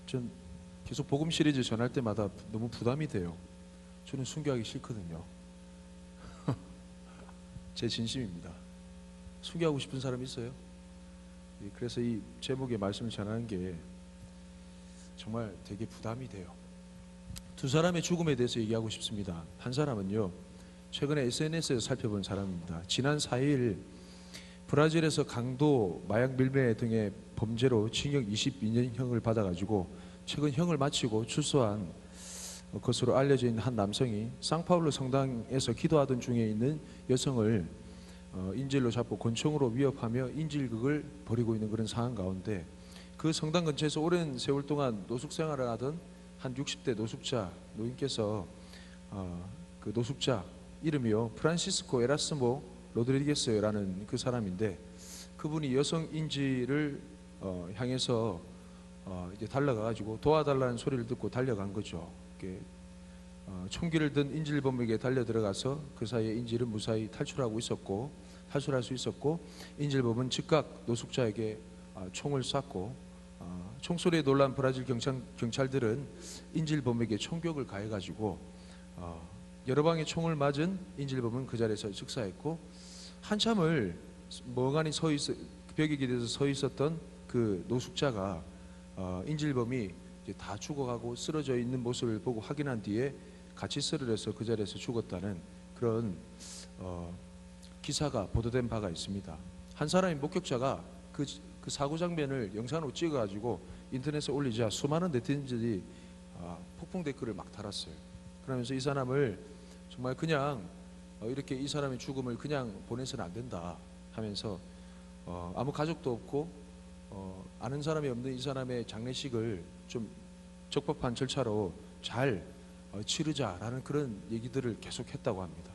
전 계속 복음 시리즈 전할 때마다 너무 부담이 돼요. 저는 순교하기 싫거든요. 제 진심입니다. 순교하고 싶은 사람 있어요? 그래서 이 제목의 말씀을 전하는 게 정말 되게 부담이 돼요. 두 사람의 죽음에 대해서 얘기하고 싶습니다. 한 사람은요, 최근에 SNS에서 살펴본 사람입니다. 지난 4일 브라질에서 강도, 마약 밀매 등의 범죄로 징역 22년형을 받아가지고 최근 형을 마치고 출소한 것으로 알려져 있는 한 남성이 상파울루 성당에서 기도하던 중에 있는 여성을 인질로 잡고 권총으로 위협하며 인질극을 벌이고 있는 그런 상황 가운데, 그 성당 근처에서 오랜 세월 동안 노숙 생활을 하던 한 60대 노인께서 그 노숙자 이름이요, 프란시스코 에라스모 로드리게스라는 그 사람인데, 그분이 여성 인질을 향해서 이제 달려가가지고 도와달라는 소리를 듣고 달려간 거죠. 총기를 든 인질범에게 달려 들어가서 그 사이에 인질은 무사히 탈출할 수 있었고, 인질범은 즉각 노숙자에게 총을 쐈고, 총소리에 놀란 브라질 경찰들은 인질범에게 총격을 가해가지고 여러 방의 총을 맞은 인질범은 그 자리에서 즉사했고, 한참을 멍하니 벽에 기대서 서 있었던 그 노숙자가 인질범이 이제 다 죽어가고 쓰러져 있는 모습을 보고 확인한 뒤에 같이 쓰러져서 그 자리에서 죽었다는 그런 기사가 보도된 바가 있습니다. 한 사람의 목격자가 그 사고 장면을 영상으로 찍어가지고 인터넷에 올리자 수많은 네티즌들이 폭풍 댓글을 막 달았어요. 그러면서 이 사람을 정말 그냥 이렇게 이 사람의 죽음을 그냥 보내서는 안 된다 하면서 아무 가족도 없고 아는 사람이 없는 이 사람의 장례식을 좀 적법한 절차로 잘 치르자라는 그런 얘기들을 계속했다고 합니다.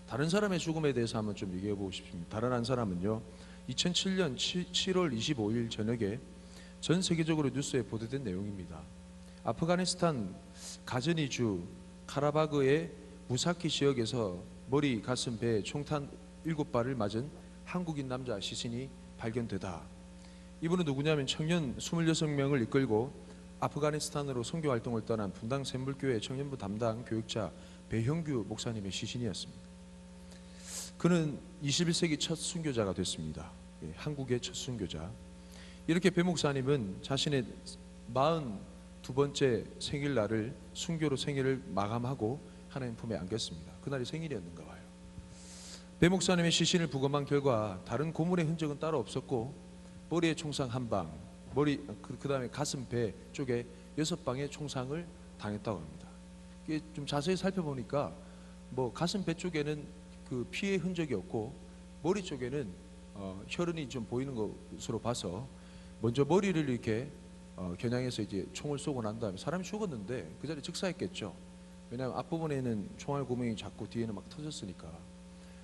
다른 사람의 죽음에 대해서 한번 좀 얘기해 보고 싶습니다. 다른 한 사람은요, 2007년 7월 25일 저녁에 전 세계적으로 뉴스에 보도된 내용입니다. 아프가니스탄 가즈니주 카라바그의 무사키 지역에서 머리, 가슴, 배에 총탄 7발을 맞은 한국인 남자 시신이 발견되다. 이분은 누구냐면 청년 26명을 이끌고 아프가니스탄으로 선교 활동을 떠난 분당 샘물교회 청년부 담당 교육자 배형규 목사님의 시신이었습니다. 그는 21세기 첫 순교자가 됐습니다. 한국의 첫 순교자. 이렇게 배 목사님은 자신의 42번째 생일날을 순교로 생일을 마감하고 하나님 품에 안겼습니다. 그날이 생일이었는가 봐요. 배 목사님의 시신을 부검한 결과 다른 고문의 흔적은 따로 없었고, 머리에 총상 1방, 그 다음에 가슴, 배 쪽에 6방의 총상을 당했다고 합니다. 이게 좀 자세히 살펴보니까 가슴, 배 쪽에는 그 피의 흔적이 없고, 머리 쪽에는 혈흔이 좀 보이는 것으로 봐서 먼저 머리를 이렇게 겨냥해서 이제 총을 쏘고 난 다음에 사람이 죽었는데 그 자리에 즉사했겠죠. 왜냐하면 앞부분에는 총알 구멍이 작고 뒤에는 막 터졌으니까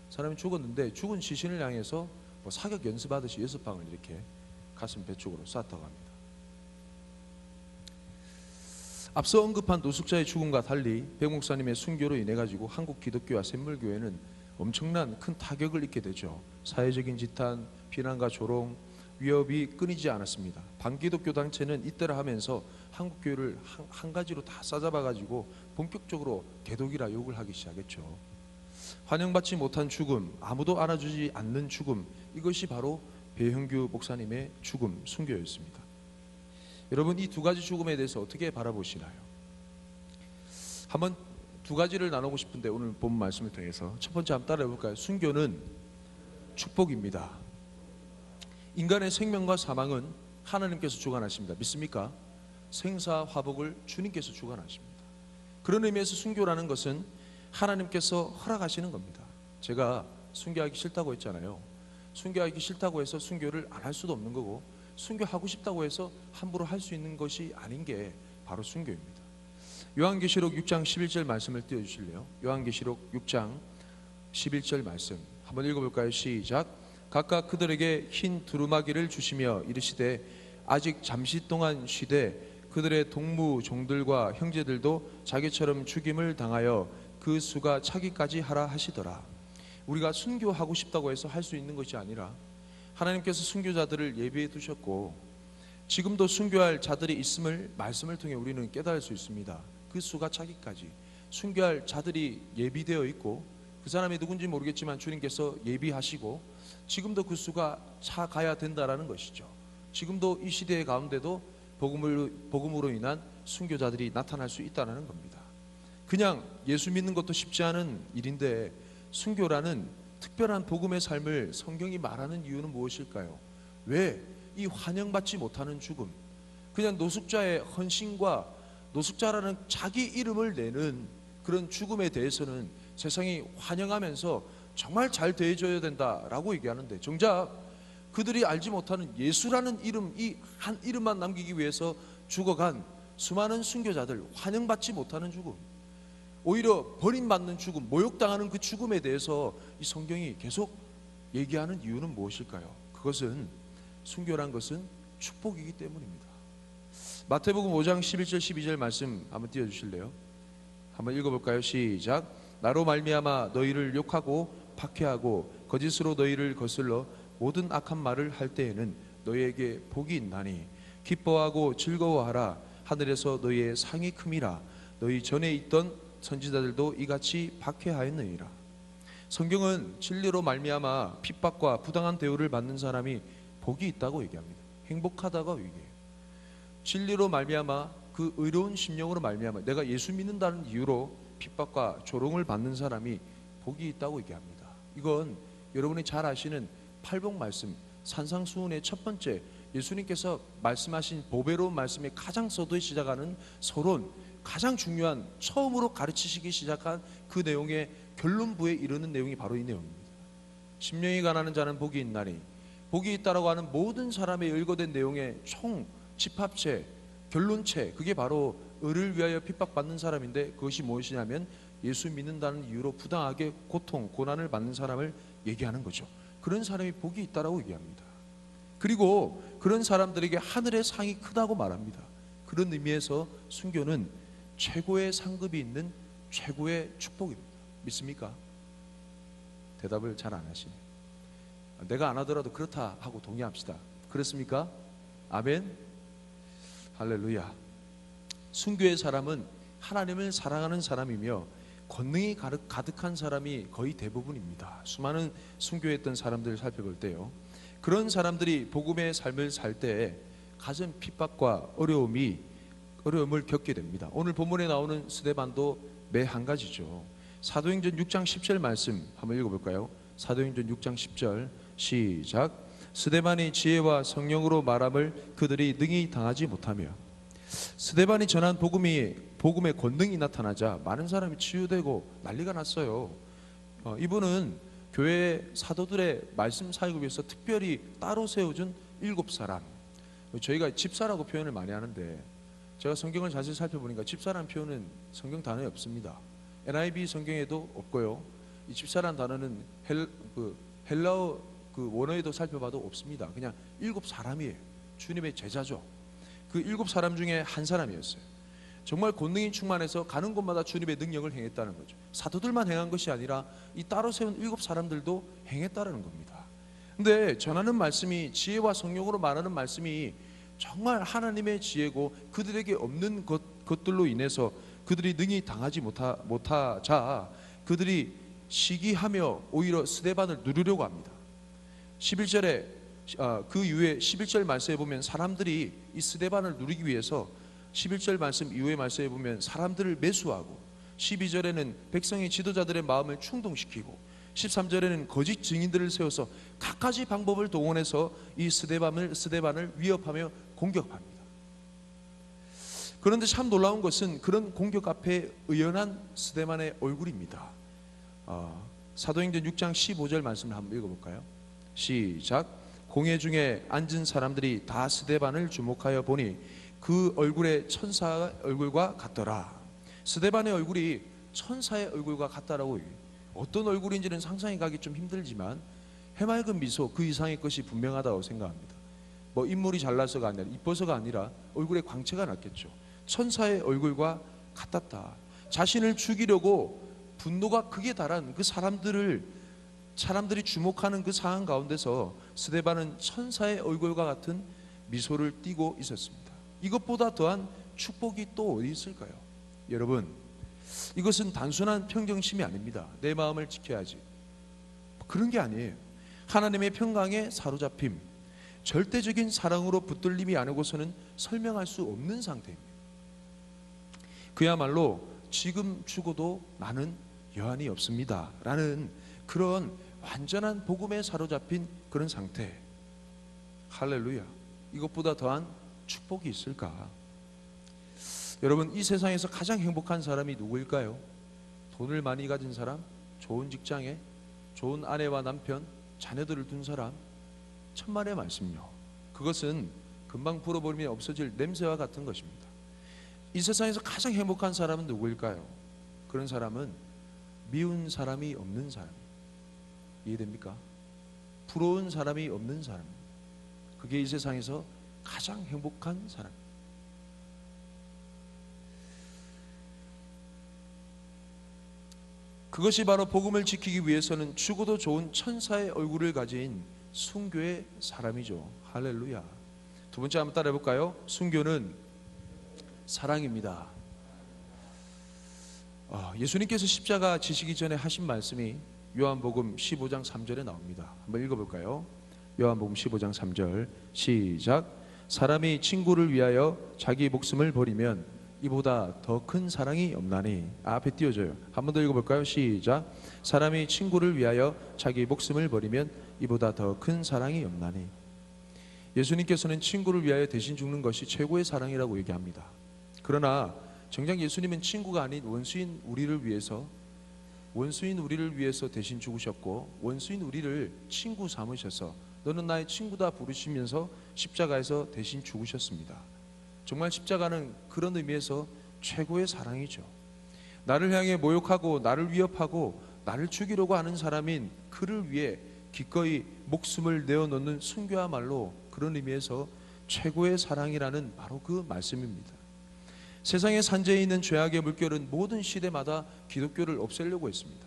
사람이 죽었는데, 죽은 시신을 향해서 사격 연습하듯이 6방을 이렇게 가슴, 배 쪽으로 쐈다고 합니다. 앞서 언급한 노숙자의 죽음과 달리 배 목사님의 순교로 인해 가지고 한국 기독교와 샘물교회는 엄청난 큰 타격을 입게 되죠. 사회적인 지탄, 비난과 조롱, 위협이 끊이지 않았습니다. 반기독교 단체는 이때라 하면서 한국 교회를 한 가지로 다 싸잡아 가지고 본격적으로 개독이라 욕을 하기 시작했죠. 환영받지 못한 죽음, 아무도 알아주지 않는 죽음, 이것이 바로 배형규 목사님의 죽음, 순교였습니다. 여러분, 이 두 가지 죽음에 대해서 어떻게 바라보시나요? 한번 두 가지를 나누고 싶은데 오늘 본 말씀을 통해서 첫 번째 한번 따라해 볼까요? 순교는 축복입니다. 인간의 생명과 사망은 하나님께서 주관하십니다. 믿습니까? 생사화복을 주님께서 주관하십니다. 그런 의미에서 순교라는 것은 하나님께서 허락하시는 겁니다. 제가 순교하기 싫다고 했잖아요. 순교하기 싫다고 해서 순교를 안 할 수도 없는 거고, 순교하고 싶다고 해서 함부로 할 수 있는 것이 아닌 게 바로 순교입니다. 요한계시록 6장 11절 말씀을 띄워주실래요? 요한계시록 6장 11절 말씀 한번 읽어볼까요? 시작. 각각 그들에게 흰 두루마기를 주시며 이르시되 아직 잠시 동안 쉬되 그들의 동무 종들과 형제들도 자기처럼 죽임을 당하여 그 수가 차기까지 하라 하시더라. 우리가 순교하고 싶다고 해서 할 수 있는 것이 아니라 하나님께서 순교자들을 예비해 두셨고, 지금도 순교할 자들이 있음을 말씀을 통해 우리는 깨달을 수 있습니다. 그 수가 차기까지 순교할 자들이 예비되어 있고, 그 사람이 누군지 모르겠지만 주님께서 예비하시고 지금도 그 수가 차가야 된다라는 것이죠. 지금도 이 시대의 가운데도 복음으로 인한 순교자들이 나타날 수 있다는 겁니다. 그냥 예수 믿는 것도 쉽지 않은 일인데 순교라는 특별한 복음의 삶을 성경이 말하는 이유는 무엇일까요? 왜 이 환영받지 못하는 죽음, 그냥 노숙자의 헌신과 노숙자라는 자기 이름을 내는 그런 죽음에 대해서는 세상이 환영하면서 정말 잘 대해줘야 된다라고 얘기하는데, 정작 그들이 알지 못하는 예수라는 이름, 이 한 이름만 남기기 위해서 죽어간 수많은 순교자들, 환영받지 못하는 죽음, 오히려 버림받는 죽음, 모욕당하는 그 죽음에 대해서 이 성경이 계속 얘기하는 이유는 무엇일까요? 그것은 순교란 것은 축복이기 때문입니다. 마태복음 5장 11절 12절 말씀 한번 띄워주실래요? 한번 읽어볼까요? 시작. 나로 말미암아 너희를 욕하고 박해하고 거짓으로 너희를 거슬러 모든 악한 말을 할 때에는 너희에게 복이 있나니 기뻐하고 즐거워하라. 하늘에서 너희의 상이 큼이라. 너희 전에 있던 선지자들도 이같이 박해하였느니라. 성경은 진리로 말미암아 핍박과 부당한 대우를 받는 사람이 복이 있다고 얘기합니다. 행복하다고 얘기해요. 진리로 말미암아 그 의로운 심령으로 말미암아 내가 예수 믿는다는 이유로 핍박과 조롱을 받는 사람이 복이 있다고 얘기합니다. 이건 여러분이 잘 아시는 팔복 말씀, 산상수훈의 첫 번째 예수님께서 말씀하신 보배로운 말씀의 가장 서두에 시작하는 서론, 가장 중요한 처음으로 가르치시기 시작한 그 내용의 결론부에 이르는 내용이 바로 이 내용입니다. 심령이 가난한 자는 복이 있나니, 복이 있다라고 하는 모든 사람의 일거된 내용의 총 집합체, 결론체, 그게 바로 의를 위하여 핍박받는 사람인데, 그것이 무엇이냐면 예수 믿는다는 이유로 부당하게 고통, 고난을 받는 사람을 얘기하는 거죠. 그런 사람이 복이 있다라고 얘기합니다. 그리고 그런 사람들에게 하늘의 상이 크다고 말합니다. 그런 의미에서 순교는 최고의 상급이 있는 최고의 축복입니다. 믿습니까? 대답을 잘 안 하시네. 내가 안 하더라도 그렇다 하고 동의합시다. 그렇습니까? 아멘. 할렐루야. 순교의 사람은 하나님을 사랑하는 사람이며 권능이 가득한 사람이 거의 대부분입니다. 수많은 순교했던 사람들을 살펴볼 때요, 그런 사람들이 복음의 삶을 살 때 가진 핍박과 어려움을 겪게 됩니다. 오늘 본문에 나오는 스데반도 매 한 가지죠. 사도행전 6장 10절 말씀 한번 읽어볼까요? 사도행전 6장 10절 시작. 스데반이 지혜와 성령으로 말함을 그들이 능히 당하지 못하며. 스데반이 전한 복음의 권능이 나타나자 많은 사람이 치유되고 난리가 났어요. 이분은 교회 사도들의 말씀 사역을 위해서 특별히 따로 세워준 7사람, 저희가 집사라고 표현을 많이 하는데 제가 성경을 자세히 살펴보니까 집사라는 표현은 성경 단어에 없습니다. NIV 성경에도 없고요, 이 집사라는 단어는 헬라어 그 원어에도 살펴봐도 없습니다. 그냥 7사람이에요. 주님의 제자죠. 그 7사람 중에 한 사람이었어요. 정말 권능이 충만해서 가는 곳마다 주님의 능력을 행했다는 거죠. 사도들만 행한 것이 아니라 이 따로 세운 7사람들도 행했다는 겁니다. 근데 전하는 말씀이, 지혜와 성령으로 말하는 말씀이 정말 하나님의 지혜고 그들에게 없는 것들로 인해서 그들이 능히 당하지 못하자 그들이 시기하며 오히려 스데반을 누르려고 합니다. 11절에 그 이후에 11절 말씀에 보면 사람들이 이 스데반을 누리기 위해서 11절 말씀 이후의 말씀에 보면 사람들을 매수하고, 12절에는 백성의 지도자들의 마음을 충동시키고, 13절에는 거짓 증인들을 세워서 갖가지 방법을 동원해서 이 스데반을 위협하며 공격합니다. 그런데 참 놀라운 것은 그런 공격 앞에 의연한 스데반의 얼굴입니다. 사도행전 6장 15절 말씀을 한번 읽어볼까요? 시작. 공회 중에 앉은 사람들이 다 스데반을 주목하여 보니 그 얼굴에 천사의 얼굴과 같더라. 스데반의 얼굴이 천사의 얼굴과 같다라고 얘기해요. 어떤 얼굴인지는 상상이 가기 좀 힘들지만 해맑은 미소 그 이상의 것이 분명하다고 생각합니다. 뭐 인물이 잘나서가 아니라 이뻐서가 아니라 얼굴에 광채가 났겠죠. 천사의 얼굴과 같았다. 자신을 죽이려고 분노가 극에 달한 그 사람들이 주목하는 그 상황 가운데서 스데반은 천사의 얼굴과 같은 미소를 띠고 있었습니다. 이것보다 더한 축복이 또 어디 있을까요? 여러분, 이것은 단순한 평정심이 아닙니다. 내 마음을 지켜야지, 그런 게 아니에요. 하나님의 평강에 사로잡힘, 절대적인 사랑으로 붙들림이 아니고서는 설명할 수 없는 상태입니다. 그야말로 지금 죽어도 나는 여한이 없습니다 라는 그런 완전한 복음에 사로잡힌 그런 상태. 할렐루야. 이것보다 더한 축복이 있을까? 여러분, 이 세상에서 가장 행복한 사람이 누구일까요? 돈을 많이 가진 사람, 좋은 직장에 좋은 아내와 남편, 자녀들을 둔 사람. 천만의 말씀요, 그것은 금방 불어버리면 없어질 냄새와 같은 것입니다. 이 세상에서 가장 행복한 사람은 누구일까요? 그런 사람은 미운 사람이 없는 사람. 이해됩니까? 부러운 사람이 없는 사람. 그게 이 세상에서 가장 행복한 사람. 그것이 바로 복음을 지키기 위해서는 죽어도 좋은 천사의 얼굴을 가진 순교의 사람이죠. 할렐루야. 두 번째 한번 따라해 볼까요? 순교는 사랑입니다. 예수님께서 십자가 지시기 전에 하신 말씀이 요한복음 15장 3절에 나옵니다. 한번 읽어볼까요? 요한복음 15장 3절 시작. 사람이 친구를 위하여 자기 목숨을 버리면 이보다 더 큰 사랑이 없나니. 앞에 띄워줘요. 한 번 더 읽어볼까요? 시작. 사람이 친구를 위하여 자기 목숨을 버리면 이보다 더 큰 사랑이 없나니. 예수님께서는 친구를 위하여 대신 죽는 것이 최고의 사랑이라고 얘기합니다. 그러나 정작 예수님은 친구가 아닌 원수인 우리를 위해서 대신 죽으셨고, 원수인 우리를 친구 삼으셔서 너는 나의 친구다 부르시면서 십자가에서 대신 죽으셨습니다. 정말 십자가는 그런 의미에서 최고의 사랑이죠. 나를 향해 모욕하고 나를 위협하고 나를 죽이려고 하는 사람인 그를 위해 기꺼이 목숨을 내어놓는 순교야말로 그런 의미에서 최고의 사랑이라는 바로 그 말씀입니다. 세상의 산재에 있는 죄악의 물결은 모든 시대마다 기독교를 없애려고 했습니다.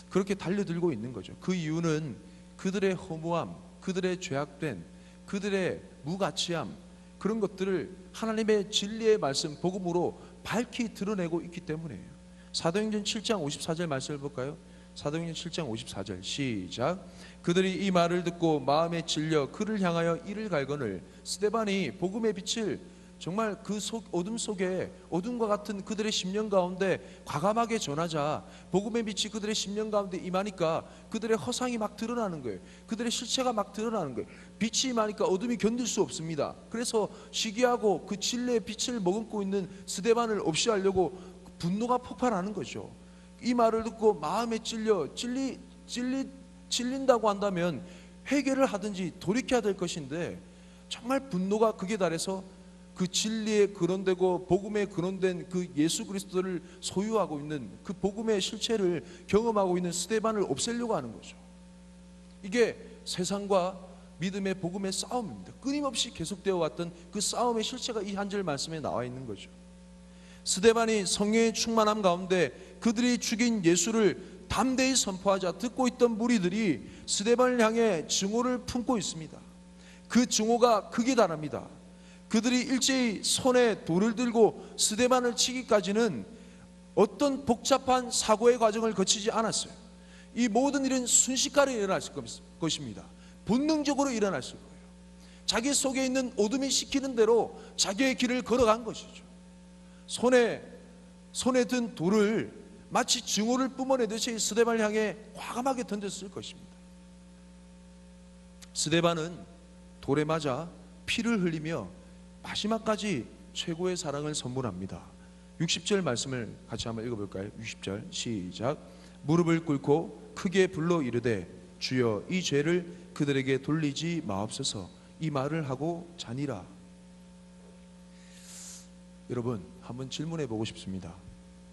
그렇게 달려들고 있는 거죠. 그 이유는 그들의 허무함, 그들의 죄악된, 그들의 무가치함, 그런 것들을 하나님의 진리의 말씀, 복음으로 밝히 드러내고 있기 때문이에요. 사도행전 7장 54절 말씀을 볼까요? 사도행전 7장 54절 시작. 그들이 이 말을 듣고 마음에 찔려 그를 향하여 이를 갈거늘 스데반이 복음의 빛을 정말 그 어둠 속에 어둠과 같은 그들의 심령 가운데 과감하게 전하자 복음의 빛이 그들의 심령 가운데 임하니까 그들의 허상이 막 드러나는 거예요. 그들의 실체가 막 드러나는 거예요. 빛이 임하니까 어둠이 견딜 수 없습니다. 그래서 시기하고 그 진리의 빛을 머금고 있는 스데반을 없이 하려고 분노가 폭발하는 거죠. 이 말을 듣고 마음에 찔린다고 한다면 회개를 하든지 돌이켜야 될 것인데, 정말 분노가 극에 달해서 그 진리에 근원되고 복음에 근원된 그 예수 그리스도를 소유하고 있는 그 복음의 실체를 경험하고 있는 스데반을 없애려고 하는 거죠. 이게 세상과 믿음의 복음의 싸움입니다. 끊임없이 계속되어 왔던 그 싸움의 실체가 이 한 절 말씀에 나와 있는 거죠. 스데반이 성령의 충만함 가운데 그들이 죽인 예수를 담대히 선포하자 듣고 있던 무리들이 스데반을 향해 증오를 품고 있습니다. 그 증오가 극에 달합니다. 그들이 일제히 손에 돌을 들고 스데반을 치기까지는 어떤 복잡한 사고의 과정을 거치지 않았어요. 이 모든 일은 순식간에 일어났을 것입니다. 본능적으로 일어났을 거예요. 자기 속에 있는 어둠이 시키는 대로 자기의 길을 걸어간 것이죠. 손에 든 돌을 마치 증오를 뿜어내듯이 스데반을 향해 과감하게 던졌을 것입니다. 스데반은 돌에 맞아 피를 흘리며 마지막까지 최고의 사랑을 선물합니다. 60절 말씀을 같이 한번 읽어볼까요? 60절 시작. 무릎을 꿇고 크게 불러 이르되 주여 이 죄를 그들에게 돌리지 마옵소서. 이 말을 하고 자니라. 여러분, 한번 질문해 보고 싶습니다.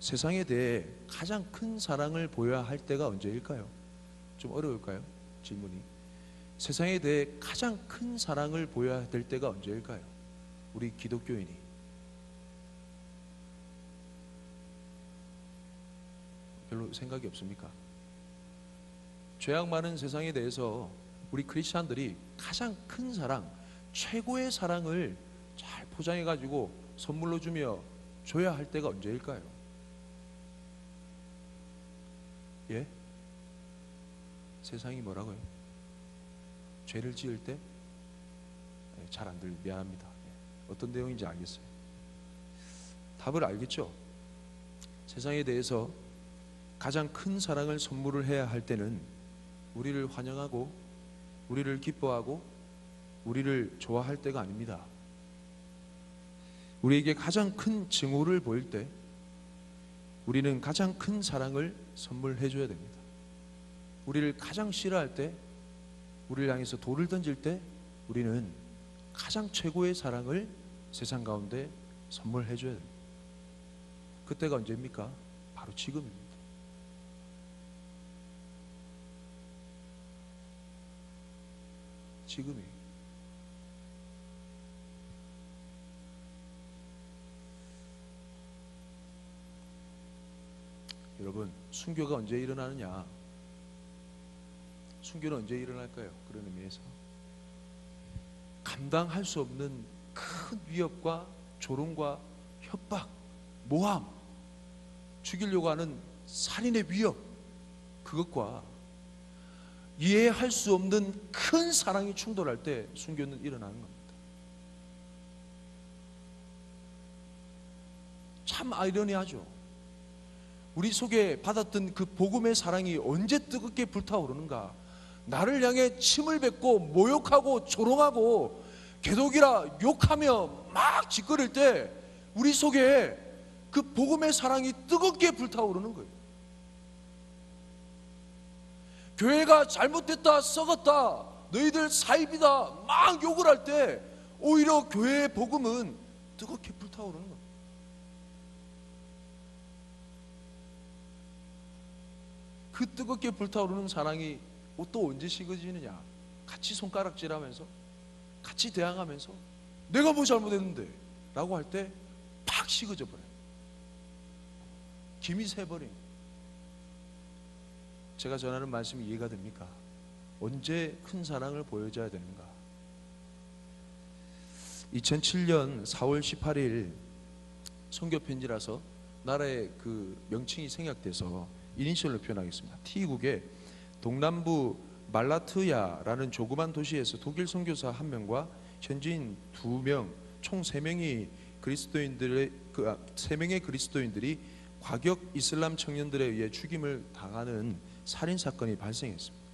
세상에 대해 가장 큰 사랑을 보여야 할 때가 언제일까요? 좀 어려울까요? 질문이. 세상에 대해 가장 큰 사랑을 보여야 될 때가 언제일까요? 우리 기독교인이. 별로 생각이 없습니까? 죄악 많은 세상에 대해서 우리 크리스찬들이 가장 큰 사랑, 최고의 사랑을 잘 포장해 가지고 선물로 주며 줘야 할 때가 언제일까요? 예? 세상이 뭐라고요? 죄를 지을 때? 잘 안 들려 미안합니다. 어떤 내용인지 알겠어요. 답을 알겠죠? 세상에 대해서 가장 큰 사랑을 선물을 해야 할 때는 우리를 환영하고 우리를 기뻐하고 우리를 좋아할 때가 아닙니다. 우리에게 가장 큰 증오를 보일 때 우리는 가장 큰 사랑을 선물해 줘야 됩니다. 우리를 가장 싫어할 때, 우리를 향해서 돌을 던질 때 우리는 가장 최고의 사랑을 세상 가운데 선물해 줘야 됩니다. 그때가 언제입니까? 바로 지금입니다. 지금이에요. 여러분, 순교가 언제 일어나느냐? 순교는 언제 일어날까요? 그런 의미에서 감당할 수 없는 큰 위협과 조롱과 협박, 모함, 죽이려고 하는 살인의 위협, 그것과 이해할 수 없는 큰 사랑이 충돌할 때 순교는 일어나는 겁니다. 참 아이러니하죠. 우리 속에 받았던 그 복음의 사랑이 언제 뜨겁게 불타오르는가? 나를 향해 침을 뱉고 모욕하고 조롱하고 개독이라 욕하며 막 짓거릴 때 우리 속에 그 복음의 사랑이 뜨겁게 불타오르는 거예요. 교회가 잘못됐다, 썩었다, 너희들 사입이다 막 욕을 할 때 오히려 교회의 복음은 뜨겁게 불타오르는 겁니다. 그 뜨겁게 불타오르는 사랑이 또 언제 식어지느냐? 같이 손가락질하면서, 같이 대항하면서 내가 뭐 잘못했는데 라고 할 때 팍 식어져 버려요. 김이 새버린. 제가 전하는 말씀이 이해가 됩니까? 언제 큰 사랑을 보여줘야 되는가? 2007년 4월 18일 선교편지라서 나라의 그 명칭이 생략돼서 이니셜로 표현하겠습니다. T국의 동남부 말라트야라는 조그만 도시에서 독일 선교사 1명과 현지인 2명, 총 3명의 그리스도인들이 과격 이슬람 청년들에 의해 죽임을 당하는 살인 사건이 발생했습니다.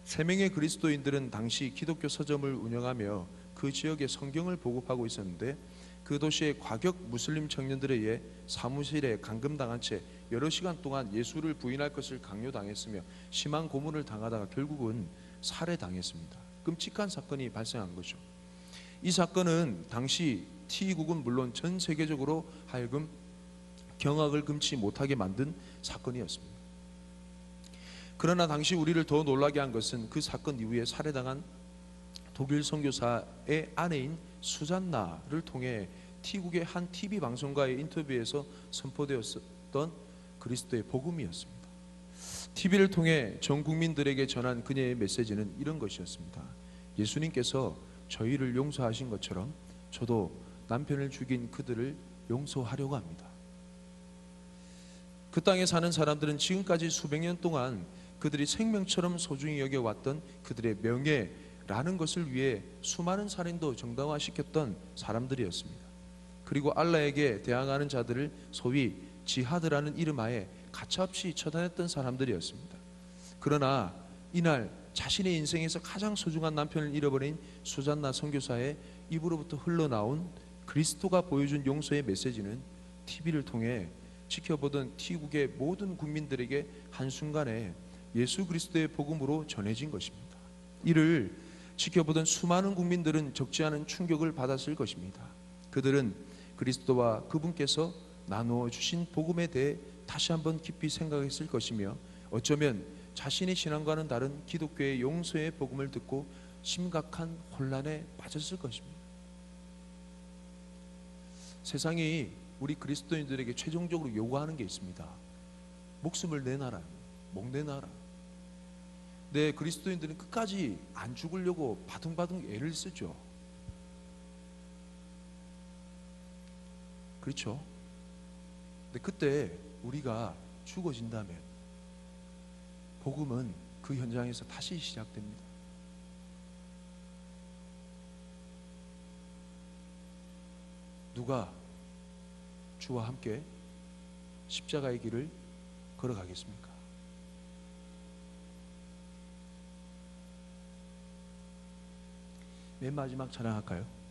3명의 그리스도인들은 당시 기독교 서점을 운영하며 그 지역에 성경을 보급하고 있었는데 그 도시의 과격 무슬림 청년들에 의해 사무실에 감금당한 채 여러 시간 동안 예수를 부인할 것을 강요당했으며 심한 고문을 당하다가 결국은 살해당했습니다. 끔찍한 사건이 발생한 거죠. 이 사건은 당시 T국은 물론 전 세계적으로 하여금 경악을 금치 못하게 만든 사건이었습니다. 그러나 당시 우리를 더 놀라게 한 것은 그 사건 이후에 살해당한 독일 선교사의 아내인 수잔나를 통해 T국의 한 TV 방송과의 인터뷰에서 선포되었던 그리스도의 복음이었습니다. TV를 통해 전 국민들에게 전한 그녀의 메시지는 이런 것이었습니다. 예수님께서 저희를 용서하신 것처럼 저도 남편을 죽인 그들을 용서하려고 합니다. 그 땅에 사는 사람들은 지금까지 수백 년 동안 그들이 생명처럼 소중히 여겨왔던 그들의 명예라는 것을 위해 수많은 살인도 정당화시켰던 사람들이었습니다. 그리고 알라에게 대항하는 자들을 소위 지하드라는 이름하에 가차없이 처단했던 사람들이었습니다. 그러나 이날 자신의 인생에서 가장 소중한 남편을 잃어버린 수잔나 선교사의 입으로부터 흘러나온 그리스도가 보여준 용서의 메시지는 TV를 통해 지켜보던 T국의 모든 국민들에게 한순간에 예수 그리스도의 복음으로 전해진 것입니다. 이를 지켜보던 수많은 국민들은 적지 않은 충격을 받았을 것입니다. 그들은 그리스도와 그분께서 나누어 주신 복음에 대해 다시 한번 깊이 생각했을 것이며 어쩌면 자신의 신앙과는 다른 기독교의 용서의 복음을 듣고 심각한 혼란에 빠졌을 것입니다. 세상이 우리 그리스도인들에게 최종적으로 요구하는 게 있습니다. 목숨을 내놔라, 목 내놔라. 네, 그리스도인들은 끝까지 안 죽으려고 바둥바둥 애를 쓰죠. 그렇죠? 근데 그때 우리가 죽어진다면 복음은 그 현장에서 다시 시작됩니다. 누가 주와 함께 십자가의 길을 걸어가겠습니까? 맨 마지막 찬양할까요?